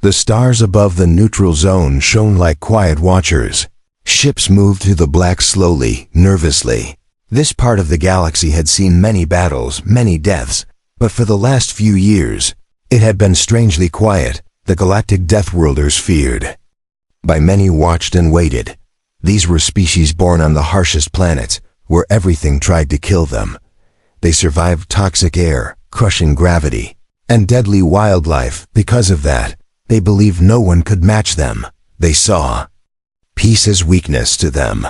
The stars above the neutral zone shone like quiet watchers. Ships moved through the black slowly, nervously. This part of the galaxy had seen many battles, many deaths, but for the last few years, it had been strangely quiet. The galactic Deathworlders feared. By many watched and waited. These were species born on the harshest planets, where everything tried to kill them. They survived toxic air, crushing gravity, and deadly wildlife. Because of that, they believed no one could match them. They saw peace as weakness to them.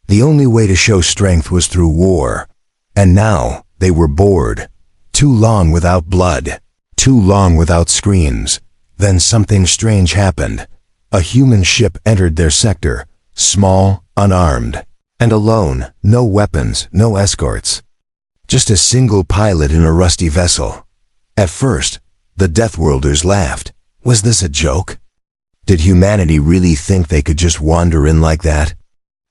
The only way to show strength was through war. And now, they were bored. Too long without blood. Too long without screams. Then something strange happened. A human ship entered their sector, small, unarmed, and alone, no weapons, no escorts. Just a single pilot in a rusty vessel. At first, the Deathworlders laughed. Was this a joke? Did humanity really think they could just wander in like that?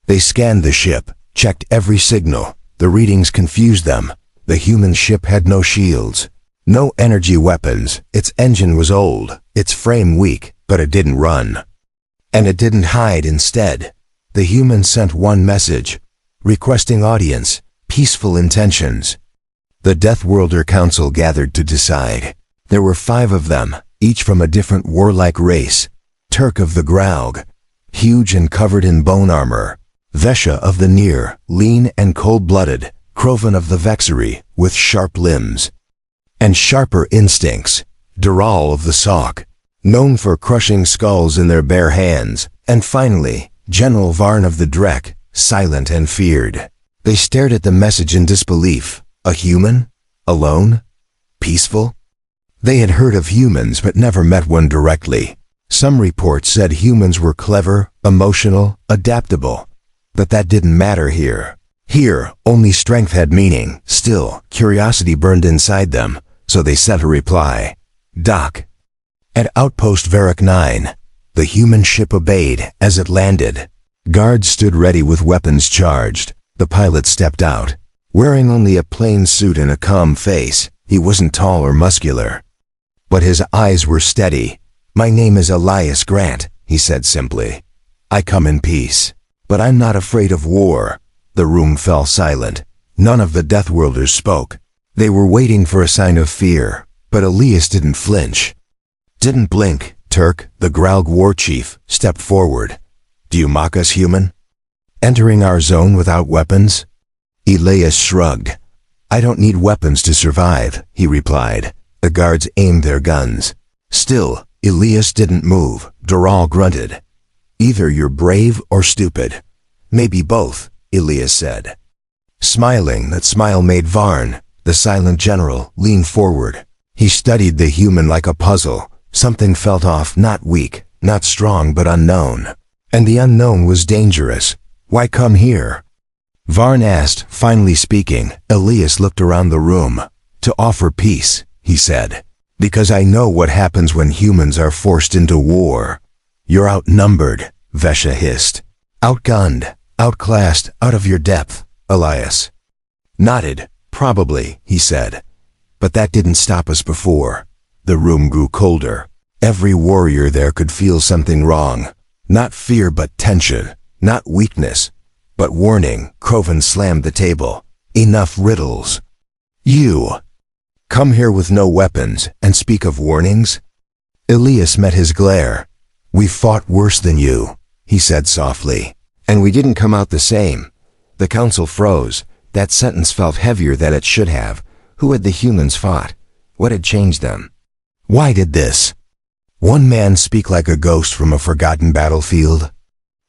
They scanned the ship, checked every signal. The readings confused them. The human ship had no shields, no energy weapons. Its engine was old, its frame weak, but it didn't run. And it didn't hide. Instead, the human sent one message, requesting audience, peaceful intentions. The Deathworlder Council gathered to decide. There were 5 of them, each from a different warlike race. Turk of the Graug, huge and covered in bone armor. Vesha of the Near, lean and cold-blooded. Krovan of the Vexery, with sharp limbs and sharper instincts. Dural of the Salk, known for crushing skulls in their bare hands. And finally, General Varn of the Drek, silent and feared. They stared at the message in disbelief. A human? Alone? Peaceful? They had heard of humans but never met one directly. Some reports said humans were clever, emotional, adaptable. But that didn't matter here. Here, only strength had meaning. Still, curiosity burned inside them, so they sent a reply. Dock. At Outpost Varric 9, the human ship obeyed as it landed. Guards stood ready with weapons charged. The pilot stepped out, wearing only a plain suit and a calm face. He wasn't tall or muscular, but his eyes were steady. "My name is Elias Grant," he said simply. "I come in peace, but I'm not afraid of war." The room fell silent. None of the Deathworlders spoke. They were waiting for a sign of fear, but Elias didn't flinch. Didn't blink. Turk, the Graug war chief, stepped forward. "Do you mock us, human? Entering our zone without weapons?" Elias shrugged. "I don't need weapons to survive," he replied. The guards aimed their guns. Still, Elias didn't move. Dural grunted. "Either you're brave or stupid." "Maybe both," Elias said. Smiling, that smile made Varn, the silent general, lean forward. He studied the human like a puzzle. Something felt off, not weak, not strong, but unknown. And the unknown was dangerous. "Why come here?" Varn asked, finally speaking. Elias looked around the room. "To offer peace," he said. "Because I know what happens when humans are forced into war." "You're outnumbered," Vesha hissed. "Outgunned, outclassed, out of your depth," Elias nodded. "Probably," he said. "But that didn't stop us before." The room grew colder. Every warrior there could feel something wrong. Not fear but tension. Not weakness, but warning. Krovan slammed the table. "Enough riddles. You come here with no weapons and speak of warnings?" Elias met his glare. "We fought worse than you," he said softly. "And we didn't come out the same." The council froze. That sentence felt heavier than it should have. Who had the humans fought? What had changed them? Why did this one man speak like a ghost from a forgotten battlefield?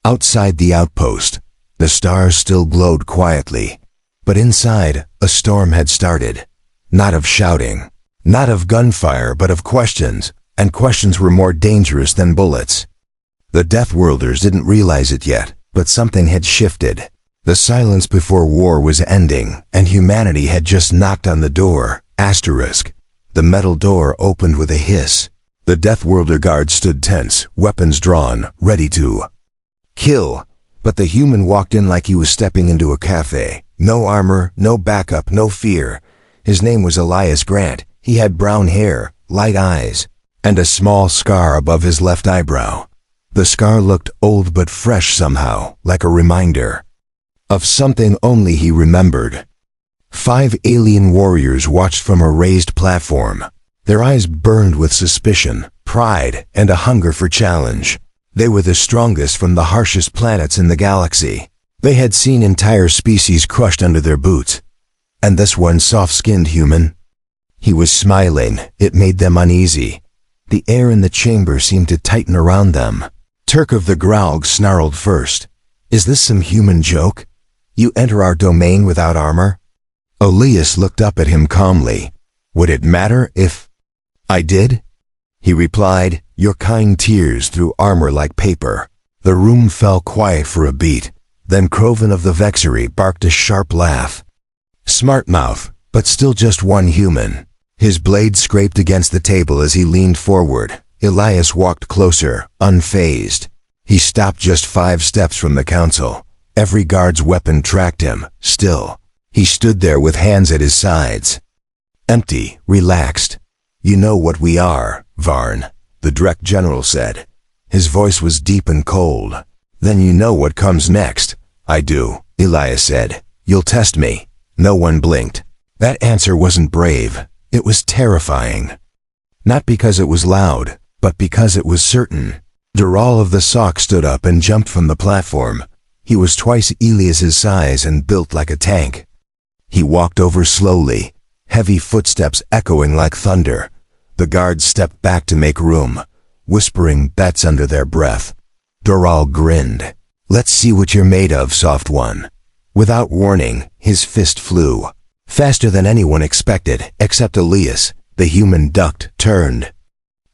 Outside the outpost, the stars still glowed quietly. But inside, a storm had started. Not of shouting, not of gunfire, but of questions. And questions were more dangerous than bullets. The Deathworlders didn't realize it yet, but something had shifted. The silence before war was ending, and humanity had just knocked on the door. Asterisk. The metal door opened with a hiss. The Deathworlder guards stood tense, weapons drawn, ready to kill. But the human walked in like he was stepping into a cafe. No armor, no backup, no fear. His name was Elias Grant. He had brown hair, light eyes, and a small scar above his left eyebrow. The scar looked old but fresh somehow, like a reminder of something only he remembered. 5 alien warriors watched from a raised platform. Their eyes burned with suspicion, pride, and a hunger for challenge. They were the strongest from the harshest planets in the galaxy. They had seen entire species crushed under their boots. And this one soft-skinned human? He was smiling. It made them uneasy. The air in the chamber seemed to tighten around them. Turk of the Graug snarled first. "Is this some human joke? You enter our domain without armor?" Elias looked up at him calmly. "Would it matter if I did?" He replied, "Your kind tears through armor like paper." The room fell quiet for a beat. Then Krovan of the Vexery barked a sharp laugh. Smart mouth, but still just one human. His blade scraped against the table as he leaned forward. Elias walked closer, unfazed. He stopped just 5 steps from the council. Every guard's weapon tracked him, still. He stood there with hands at his sides. Empty, relaxed. "You know what we are, Varn," the Drek general said. His voice was deep and cold. "Then you know what comes next." "I do," Elias said. "You'll test me." No one blinked. That answer wasn't brave. It was terrifying. Not because it was loud, but because it was certain. Dural of the Sock stood up and jumped from the platform. He was twice Elias's size and built like a tank. He walked over slowly, heavy footsteps echoing like thunder. The guards stepped back to make room, whispering bets under their breath. Dural grinned. "Let's see what you're made of, soft one." Without warning, his fist flew. Faster than anyone expected, except Elias. The human ducked, turned,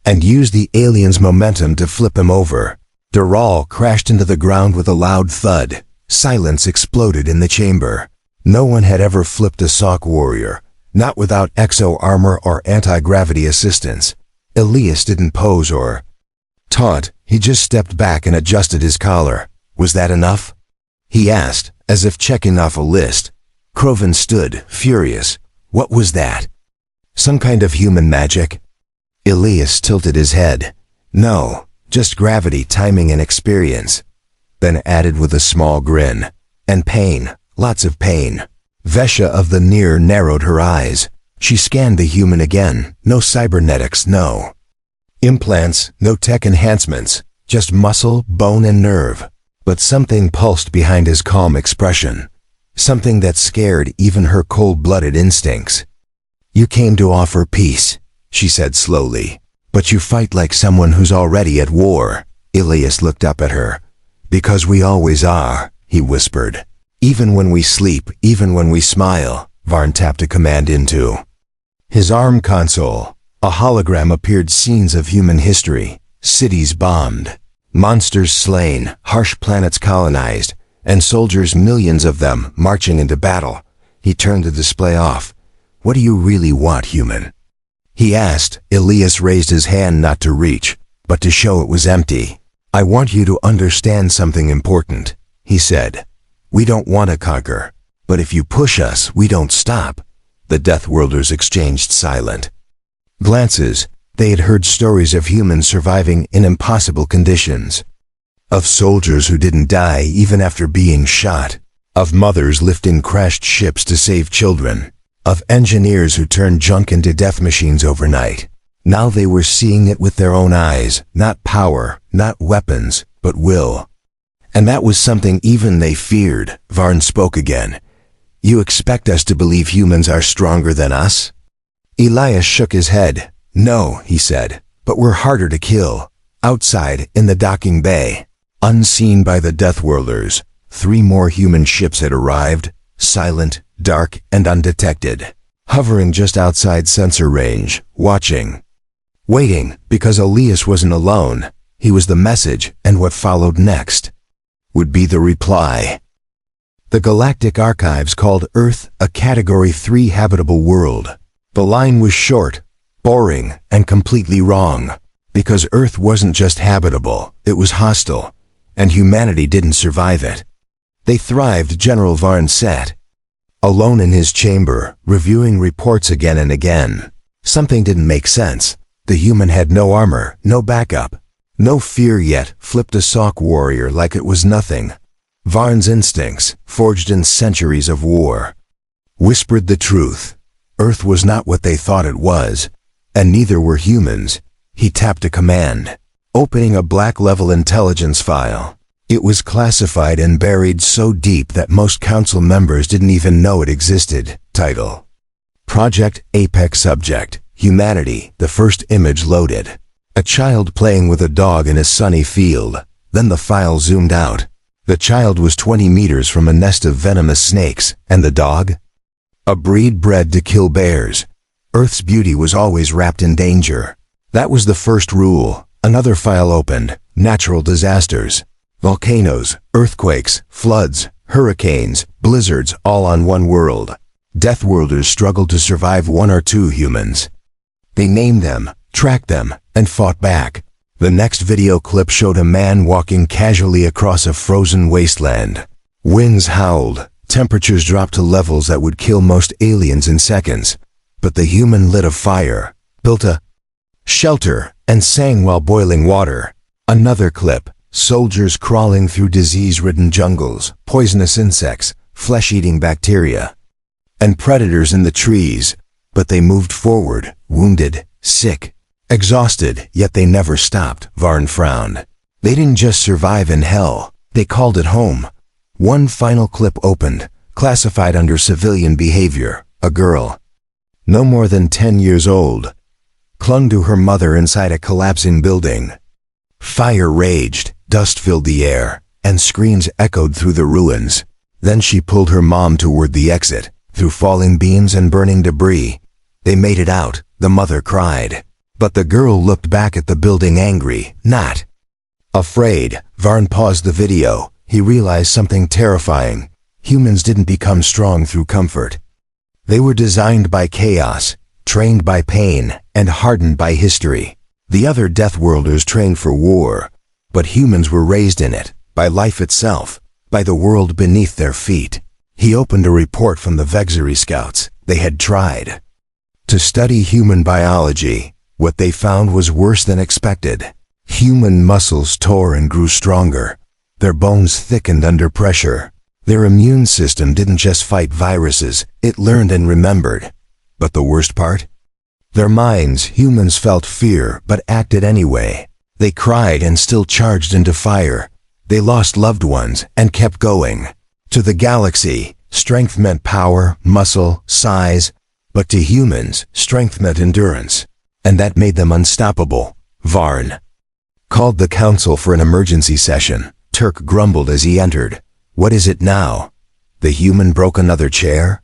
and used the alien's momentum to flip him over. Dural crashed into the ground with a loud thud. Silence exploded in the chamber. No one had ever flipped a Sock warrior, not without exo-armor or anti-gravity assistance. Elias didn't pose or taunt. He just stepped back and adjusted his collar. "Was that enough?" he asked, as if checking off a list. Krovan stood, furious. What was that? Some kind of human magic? Elias tilted his head. "No, just gravity, timing, and experience." Then added with a small grin. "And pain, lots of pain." Vesha of the Near narrowed her eyes. She scanned the human again. No cybernetics, no implants, no tech enhancements, just muscle, bone, and nerve. But something pulsed behind his calm expression. Something that scared even her cold-blooded instincts. "You came to offer peace," she said slowly. "But you fight like someone who's already at war." Elias looked up at her. "Because we always are," he whispered. "Even when we sleep, even when we smile." Varn tapped a command into his arm console. A hologram appeared. Scenes of human history. Cities bombed. Monsters slain. Harsh planets colonized. And soldiers, millions of them, marching into battle. He turned the display off. "What do you really want, human?" he asked. Elias raised his hand not to reach, but to show it was empty. "I want you to understand something important," he said. "We don't want to conquer, but if you push us, we don't stop." The Deathworlders exchanged silent glances. They had heard stories of humans surviving in impossible conditions. Of soldiers who didn't die even after being shot. Of mothers lifting crashed ships to save children. Of engineers who turned junk into death machines overnight. Now they were seeing it with their own eyes. Not power, not weapons, but will. And that was something even they feared. Varn spoke again. "You expect us to believe humans are stronger than us?" Elias shook his head. "No," he said, "but we're harder to kill." Outside, in the docking bay, unseen by the Deathworlders, 3 more human ships had arrived, silent, dark, and undetected, hovering just outside sensor range, watching. Waiting, because Elias wasn't alone. He was the message, and what followed next would be the reply. The Galactic Archives called Earth a Category 3 habitable world. The line was short, boring, and completely wrong. Because Earth wasn't just habitable, it was hostile, and humanity didn't survive it. They thrived, General Varn sat alone in his chamber, reviewing reports again and again. Something didn't make sense. The human had no armor, no backup, no fear, yet flipped a sock warrior like it was nothing. Varn's instincts, forged in centuries of war, whispered the truth. Earth was not what they thought it was, and neither were humans. He tapped a command, opening a black-level intelligence file. It was classified and buried so deep that most council members didn't even know it existed. Title: Project Apex. Subject: Humanity. The first image loaded. A child playing with a dog in a sunny field. Then the file zoomed out. The child was 20 meters from a nest of venomous snakes, and the dog? A breed bred to kill bears. Earth's beauty was always wrapped in danger. That was the first rule. Another file opened. Natural disasters. Volcanoes, earthquakes, floods, hurricanes, blizzards, all on one world. Deathworlders struggled to survive 1 or 2 humans. They named them, tracked them, and fought back. The next video clip showed a man walking casually across a frozen wasteland. Winds howled, temperatures dropped to levels that would kill most aliens in seconds. But the human lit a fire, built a shelter, and sang while boiling water. Another clip. Soldiers crawling through disease-ridden jungles, poisonous insects, flesh-eating bacteria, and predators in the trees. But they moved forward, wounded, sick, exhausted, yet they never stopped. Varn frowned. They didn't just survive in hell, they called it home. One final clip opened, classified under civilian behavior. A girl, no more than 10 years old, clung to her mother inside a collapsing building. Fire raged, dust filled the air, and screams echoed through the ruins. Then she pulled her mom toward the exit, through falling beams and burning debris. They made it out. The mother cried. But the girl looked back at the building angry, not afraid. Varn paused the video. He realized something terrifying. Humans didn't become strong through comfort. They were designed by chaos, trained by pain, and hardened by history. The other Deathworlders trained for war, but humans were raised in it, by life itself, by the world beneath their feet. He opened a report from the Vexery Scouts. They had tried to study human biology. What they found was worse than expected. Human muscles tore and grew stronger. Their bones thickened under pressure. Their immune system didn't just fight viruses, it learned and remembered. But the worst part? Their minds. Humans felt fear, but acted anyway. They cried and still charged into fire. They lost loved ones and kept going. To the galaxy, strength meant power, muscle, size. But to humans, strength meant endurance. And that made them unstoppable. Varn called the council for an emergency session. Turk grumbled as he entered. What is it now? The human broke another chair?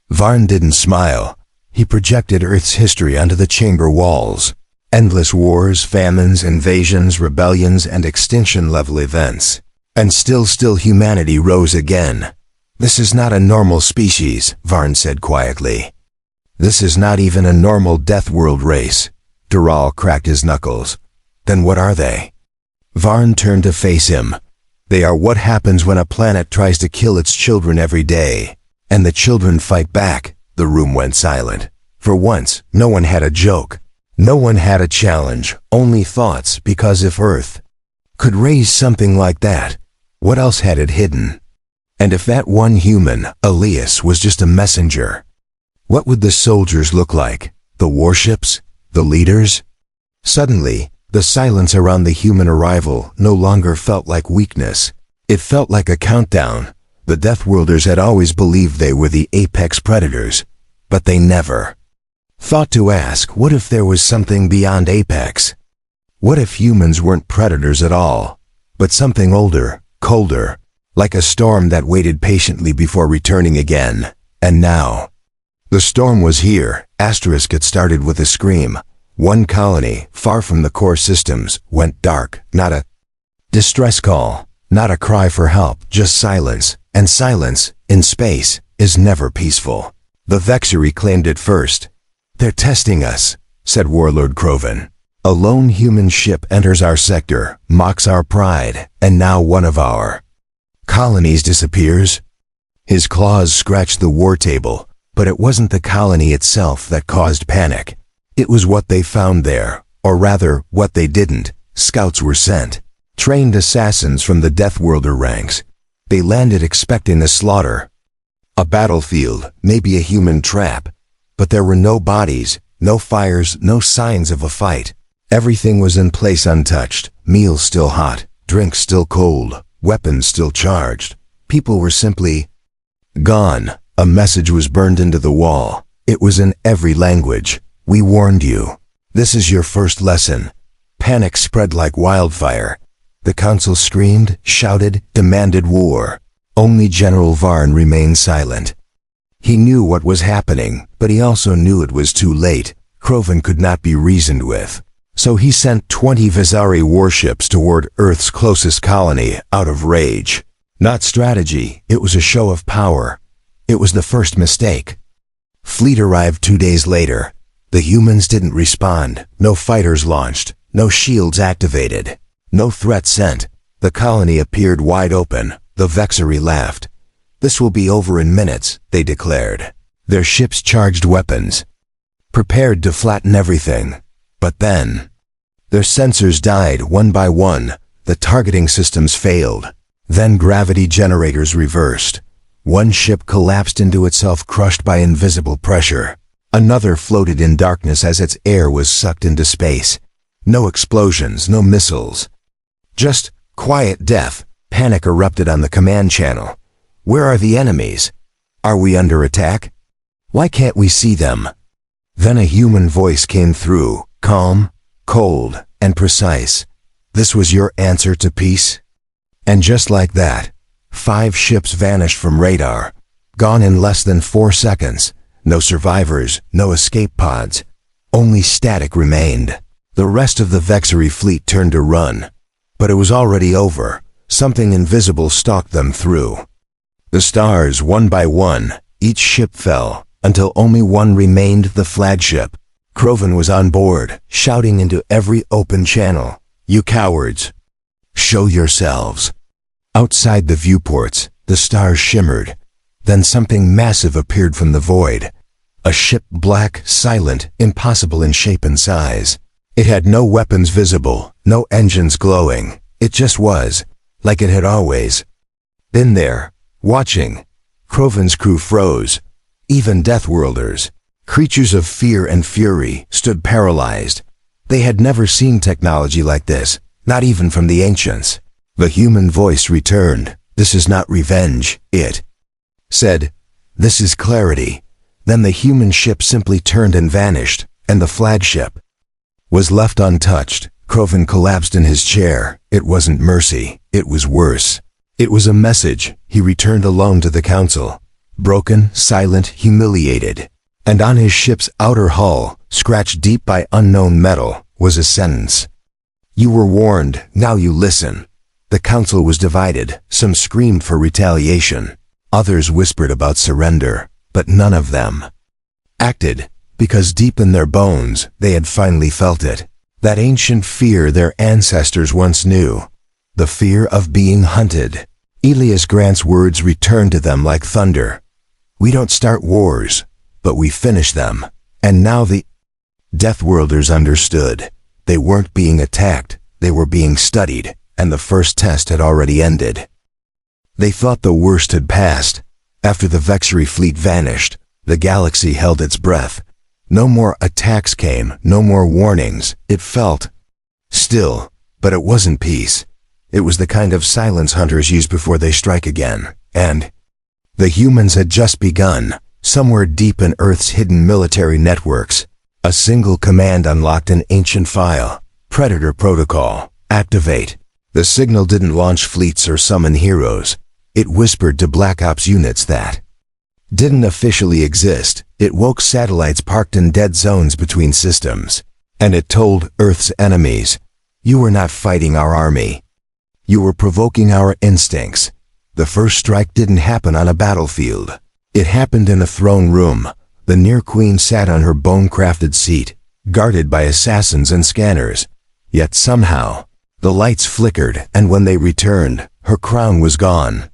Varn didn't smile. He projected Earth's history onto the chamber walls. Endless wars, famines, invasions, rebellions, and extinction-level events. And still humanity rose again. This is not a normal species, Varn said quietly. This is not even a normal Deathworld race. Dural cracked his knuckles. Then what are they? Varn turned to face him. They are what happens when a planet tries to kill its children every day. And the children fight back. The room went silent. For once, no one had a joke. No one had a challenge, only thoughts, because if Earth could raise something like that, what else had it hidden? And if that one human, Elias, was just a messenger, what would the soldiers look like? The warships? The leaders? Suddenly, the silence around the human arrival no longer felt like weakness. It felt like a countdown. The Deathworlders had always believed they were the apex predators, but they never thought to ask, what if there was something beyond apex? What if humans weren't predators at all, but something older, colder, like a storm that waited patiently before returning again? And now, the storm was here. Asterisk. It started with a scream. One colony, far from the core systems, went dark. Not a distress call, not a cry for help, just silence. And silence, in space, is never peaceful. The Vexery claimed it first. They're testing us, said Warlord Croven. A lone human ship enters our sector, mocks our pride, and now one of our colonies disappears. His claws scratched the war table, but it wasn't the colony itself that caused panic. It was what they found there, or rather, what they didn't. Scouts were sent. Trained assassins from the Deathworlder ranks. They landed expecting a slaughter. A battlefield, maybe a human trap. But there were no bodies, no fires, no signs of a fight. Everything was in place untouched. Meals still hot, drinks still cold, weapons still charged. People were simply gone. A message was burned into the wall. It was in every language. We warned you. This is your first lesson. Panic spread like wildfire. The council screamed, shouted, demanded war. Only General Varn remained silent. He knew what was happening, but he also knew it was too late. Krovan could not be reasoned with. So he sent 20 Vizari warships toward Earth's closest colony out of rage. Not strategy, it was a show of power. It was the first mistake. Fleet arrived 2 days later. The humans didn't respond. No fighters launched. No shields activated. No threat sent. The colony appeared wide open. The Vexari laughed. This will be over in minutes, they declared. Their ships charged weapons, prepared to flatten everything. But then, their sensors died one by one. The targeting systems failed. Then gravity generators reversed. One ship collapsed into itself, crushed by invisible pressure. Another floated in darkness as its air was sucked into space. No explosions, no missiles. Just quiet death. Panic erupted on the command channel. Where are the enemies? Are we under attack? Why can't we see them? Then a human voice came through, calm, cold, and precise. This was your answer to peace? And just like that, 5 ships vanished from radar, gone in less than 4 seconds. No survivors, no escape pods. Only static remained. The rest of the Vexari fleet turned to run. But it was already over. Something invisible stalked them through. The stars, one by one, each ship fell, until only one remained, the flagship. Krovan was on board, shouting into every open channel. You cowards! Show yourselves! Outside the viewports, the stars shimmered. Then something massive appeared from the void. A ship, black, silent, impossible in shape and size. It had no weapons visible, no engines glowing. It just was, like it had always been there, watching. Krovan's crew froze. Even Deathworlders, creatures of fear and fury, stood paralyzed. They had never seen technology like this, not even from the ancients. The human voice returned. This is not revenge, it said. This is clarity. Then the human ship simply turned and vanished, and the flagship was left untouched. Krovan collapsed in his chair. It wasn't mercy, it was worse. It was a message. He returned alone to the council, broken, silent, humiliated. And on his ship's outer hull, scratched deep by unknown metal, was a sentence. You were warned, now you listen. The council was divided. Some screamed for retaliation. Others whispered about surrender, but none of them acted, because deep in their bones, they had finally felt it. That ancient fear their ancestors once knew. The fear of being hunted. Elias Grant's words returned to them like thunder. We don't start wars, but we finish them. And now the Deathworlders understood. They weren't being attacked, they were being studied, and the first test had already ended. They thought the worst had passed. After the Vexari fleet vanished, the galaxy held its breath. No more attacks came, no more warnings. It felt still, but it wasn't peace. It was the kind of silence hunters use before they strike again. And the humans had just begun. Somewhere deep in Earth's hidden military networks, a single command unlocked an ancient file. Predator Protocol. Activate. The signal didn't launch fleets or summon heroes. It whispered to Black Ops units that didn't officially exist. It woke satellites parked in dead zones between systems. And it told Earth's enemies, you were not fighting our army. You were provoking our instincts. The first strike didn't happen on a battlefield. It happened in a throne room. The near queen sat on her bone-crafted seat, guarded by assassins and scanners. Yet somehow, the lights flickered, and when they returned, her crown was gone.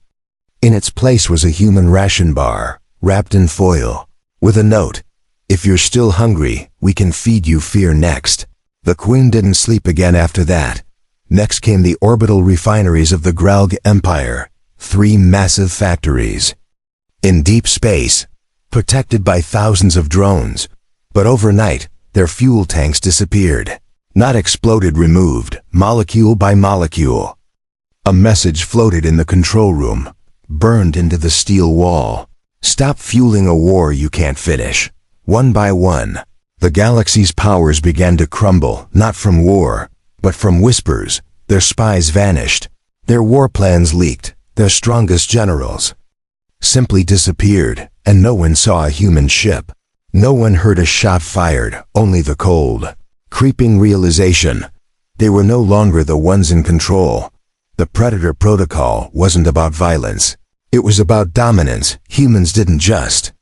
In its place was a human ration bar, wrapped in foil, with a note. If you're still hungry, we can feed you fear next. The Queen didn't sleep again after that. Next came the orbital refineries of the Graug Empire, 3 massive factories. In deep space, protected by thousands of drones, but overnight, their fuel tanks disappeared. Not exploded, removed, molecule by molecule. A message floated in the control room, burned into the steel wall. Stop fueling a war you can't finish. One by one, the galaxy's powers began to crumble, not from war, but from whispers. Their spies vanished. Their war plans leaked. Their strongest generals simply disappeared, and no one saw a human ship. No one heard a shot fired, only the cold, creeping realization. They were no longer the ones in control. The Predator Protocol wasn't about violence. It was about dominance. Humans didn't just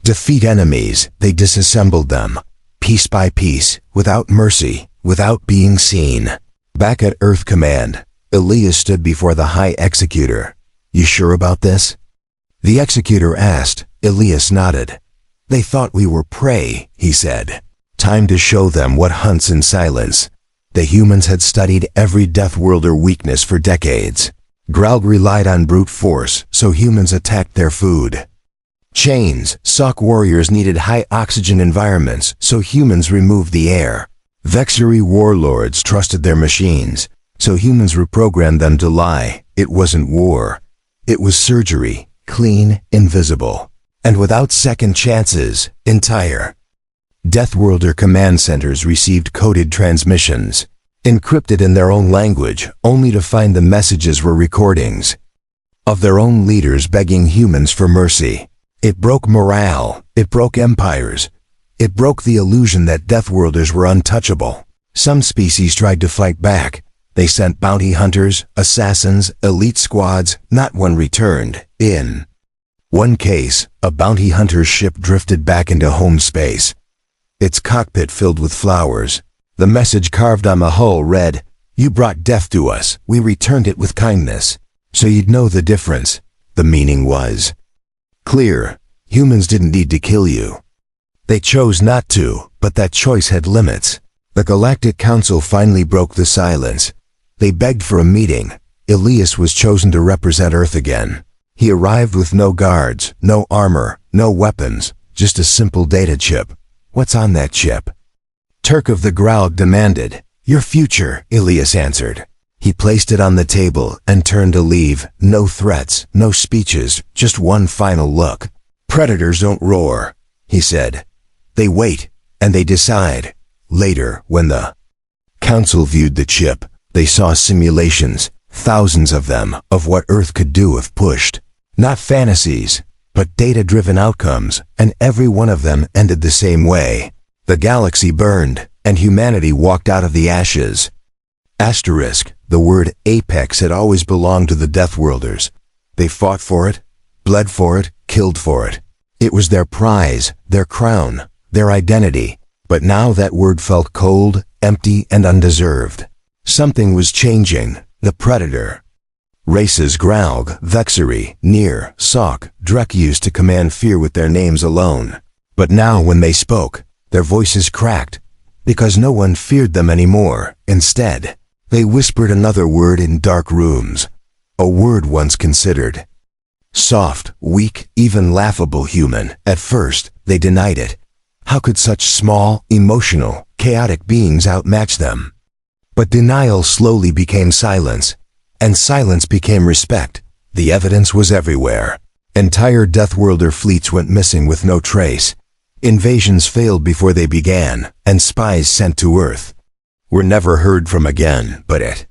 defeat enemies, they disassembled them, piece by piece, without mercy, without being seen. Back at Earth Command, Elias stood before the High Executor. You sure about this? The Executor asked. Elias nodded. They thought we were prey, he said. Time to show them what hunts in silence. The humans had studied every Deathworlder weakness for decades. Graug relied on brute force, so humans attacked their food. Chains, Sock warriors needed high oxygen environments, so humans removed the air. Vexury warlords trusted their machines, so humans reprogrammed them to lie. It wasn't war. It was surgery, clean, invisible, and without second chances, entire. Deathworlder command centers received coded transmissions, encrypted in their own language, only to find the messages were recordings of their own leaders begging humans for mercy. It broke morale. It broke empires. It broke the illusion that Deathworlders were untouchable. Some species tried to fight back. They sent bounty hunters, assassins, elite squads. Not one returned. In one case, a bounty hunter's ship drifted back into home space. Its cockpit filled with flowers. The message carved on the hull read, "You brought death to us. We returned it with kindness." So you'd know the difference. The meaning was clear. Humans didn't need to kill you. They chose not to, but that choice had limits. The Galactic Council finally broke the silence. They begged for a meeting. Elias was chosen to represent Earth again. He arrived with no guards, no armor, no weapons, just a simple data chip. What's on that chip? Turk of the Graug demanded. Your future, Elias answered. He placed it on the table and turned to leave. No threats, no speeches, just one final look. Predators don't roar, he said. They wait, and they decide. Later, when the Council viewed the chip, they saw simulations, thousands of them, of what Earth could do if pushed. Not fantasies, but data-driven outcomes, and every one of them ended the same way. The galaxy burned, and humanity walked out of the ashes. Asterisk, the word apex had always belonged to the Deathworlders. They fought for it, bled for it, killed for it. It was their prize, their crown, their identity. But now that word felt cold, empty, and undeserved. Something was changing. The Predator races Graug, Vexury, Near, Sock, Drek used to command fear with their names alone. But now when they spoke, their voices cracked, because no one feared them anymore. Instead, they whispered another word in dark rooms, a word once considered soft, weak, even laughable human. At first, they denied it. How could such small, emotional, chaotic beings outmatch them? But denial slowly became silence, and silence became respect. The evidence was everywhere. Entire Deathworlder fleets went missing with no trace. Invasions failed before they began, and spies sent to Earth were never heard from again. But it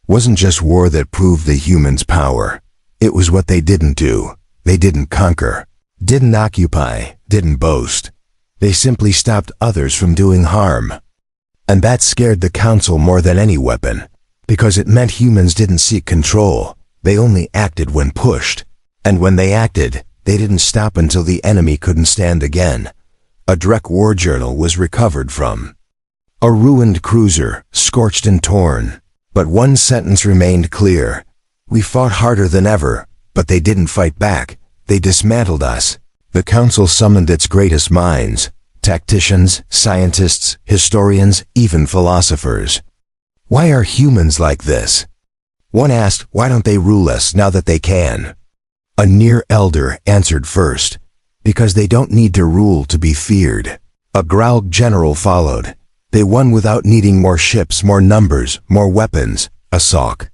wasn't just war that proved the humans' power. It was what they didn't do. They didn't conquer, didn't occupy, didn't boast. They simply stopped others from doing harm. And that scared the Council more than any weapon, because it meant humans didn't seek control. They only acted when pushed. And when they acted, they didn't stop until the enemy couldn't stand again. A Drek war journal was recovered from a ruined cruiser, scorched and torn. But one sentence remained clear. We fought harder than ever, but they didn't fight back. They dismantled us. The Council summoned its greatest minds Tacticians, scientists, historians, even philosophers. Why are humans like this? One asked, why don't they rule us now that they can? A near elder answered first, because they don't need to rule to be feared. A growled general followed. They won without needing more ships, more numbers, more weapons. A sock.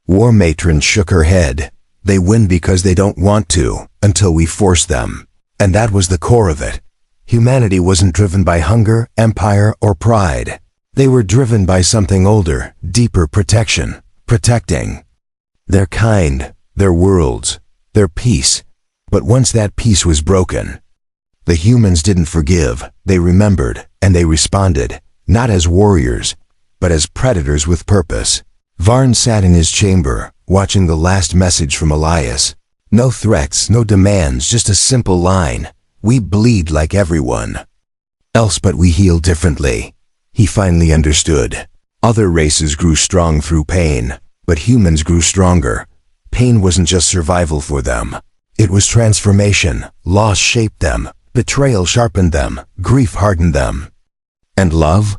War matron shook her head. They win because they don't want to, until we force them. And that was the core of it. Humanity wasn't driven by hunger, empire, or pride. They were driven by something older, deeper: protection. Protecting their kind, their worlds, their peace. But once that peace was broken, the humans didn't forgive. They remembered, and they responded, not as warriors, but as predators with purpose. Varn sat in his chamber, watching the last message from Elias. No threats, no demands, just a simple line. We bleed like everyone else, but we heal differently. He finally understood. Other races grew strong through pain, but humans grew stronger. Pain wasn't just survival for them. It was transformation. Loss shaped them. Betrayal sharpened them. Grief hardened them. And love?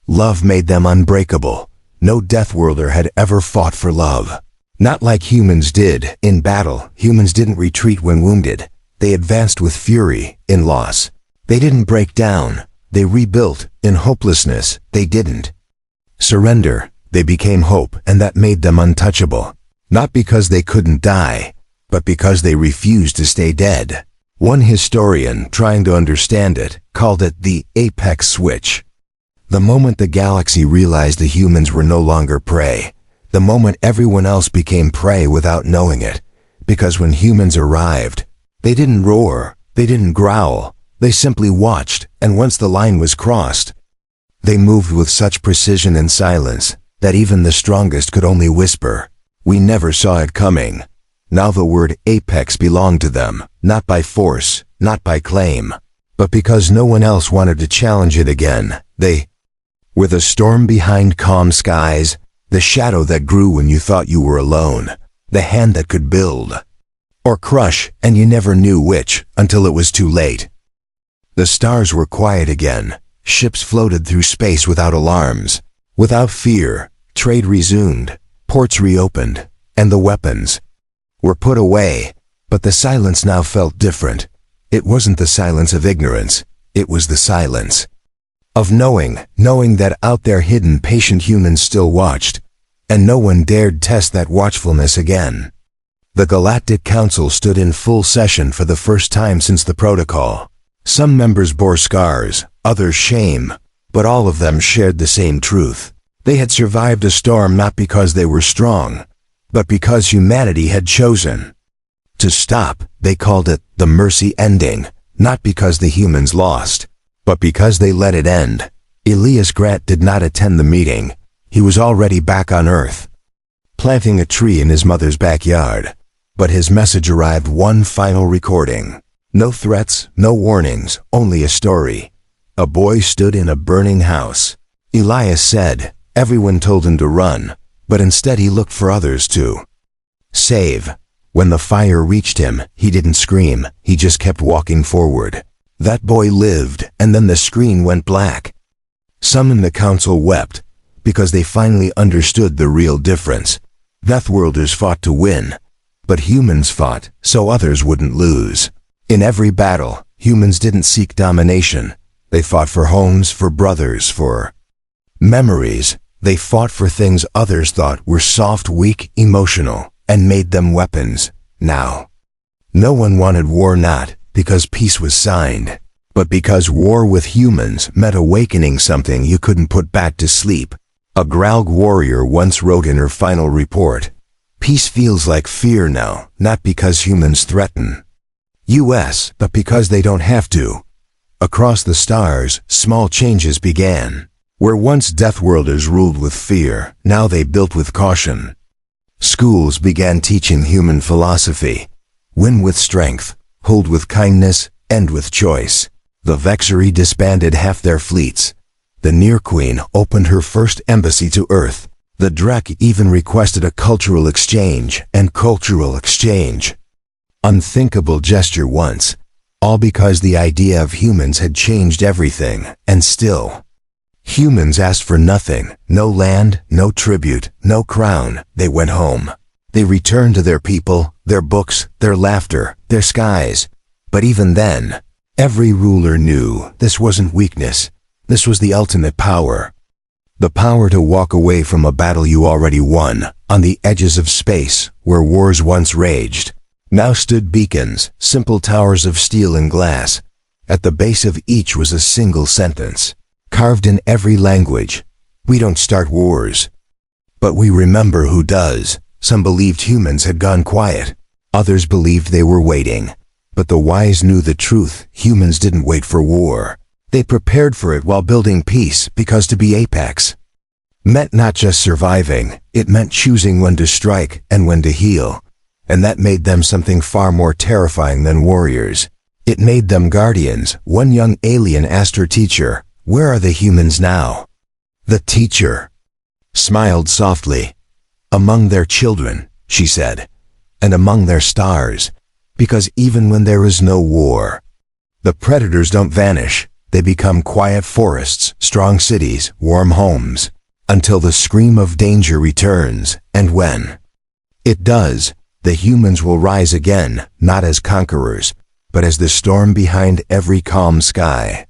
Love made them unbreakable. No Deathworlder had ever fought for love. Not like humans did. In battle, humans didn't retreat when wounded. They advanced with fury, in loss. They didn't break down. They rebuilt. In hopelessness, they didn't surrender. They became hope, and that made them untouchable. Not because they couldn't die, but because they refused to stay dead. One historian, trying to understand it, called it the apex switch. The moment the galaxy realized the humans were no longer prey, the moment everyone else became prey without knowing it. Because when humans arrived, they didn't roar, they didn't growl, they simply watched, and once the line was crossed, they moved with such precision and silence that even the strongest could only whisper. We never saw it coming. Now the word apex belonged to them, not by force, not by claim, but because no one else wanted to challenge it again. They were the storm behind calm skies, the shadow that grew when you thought you were alone, the hand that could build or crush, and you never knew which until it was too late. The stars were quiet again. Ships floated through space without alarms, without fear. Trade resumed, ports reopened, and the weapons were put away. But the silence now felt different. It wasn't the silence of ignorance. It was the silence of knowing that out there hidden, patient humans still watched, and no one dared test that watchfulness again. The Galactic Council stood in full session for the first time since the protocol. Some members bore scars, others shame, but all of them shared the same truth. They had survived a storm not because they were strong, but because humanity had chosen to stop. They called it the mercy ending, not because the humans lost, but because they let it end. Elias Grant did not attend the meeting. He was already back on Earth, planting a tree in his mother's backyard. But his message arrived: one final recording. No threats, no warnings, only a story. A boy stood in a burning house. Elias said. Everyone told him to run, but instead he looked for others to save. When the fire reached him, he didn't scream, he just kept walking forward. That boy lived, and then the screen went black. Some in the council wept, because they finally understood the real difference. Deathworlders fought to win, but humans fought so others wouldn't lose. In every battle, humans didn't seek domination. They fought for homes, for brothers, for memories. They fought for things others thought were soft, weak, emotional, and made them weapons. Now, no one wanted war, not because peace was signed, but because war with humans meant awakening something you couldn't put back to sleep. A Graug warrior once wrote in her final report, "Peace feels like fear now, not because humans threaten us, but because they don't have to." Across the stars, small changes began. Where once Deathworlders ruled with fear, now they built with caution. Schools began teaching human philosophy. Win with strength, hold with kindness, end with choice. The Vexery disbanded half their fleets. The Near Queen opened her first embassy to Earth. The Drek even requested a cultural exchange, unthinkable gesture once. All because the idea of humans had changed everything, and still. Humans asked for nothing, no land, no tribute, no crown. They went home. They returned to their people, their books, their laughter, their skies. But even then, every ruler knew this wasn't weakness. This was the ultimate power. The power to walk away from a battle you already won. On the edges of space, where wars once raged, now stood beacons, simple towers of steel and glass. At the base of each was a single sentence, carved in every language. We don't start wars, but we remember who does. Some believed humans had gone quiet. Others believed they were waiting. But the wise knew the truth. Humans didn't wait for war. They prepared for it while building peace, because to be apex meant not just surviving, it meant choosing when to strike and when to heal. And that made them something far more terrifying than warriors. It made them guardians. One young alien asked her teacher, "Where are the humans now?" The teacher smiled softly. "Among their children," she said, "and among their stars. Because even when there is no war, the predators don't vanish. They become quiet forests, strong cities, warm homes, until the scream of danger returns. And when it does, the humans will rise again, not as conquerors, but as the storm behind every calm sky."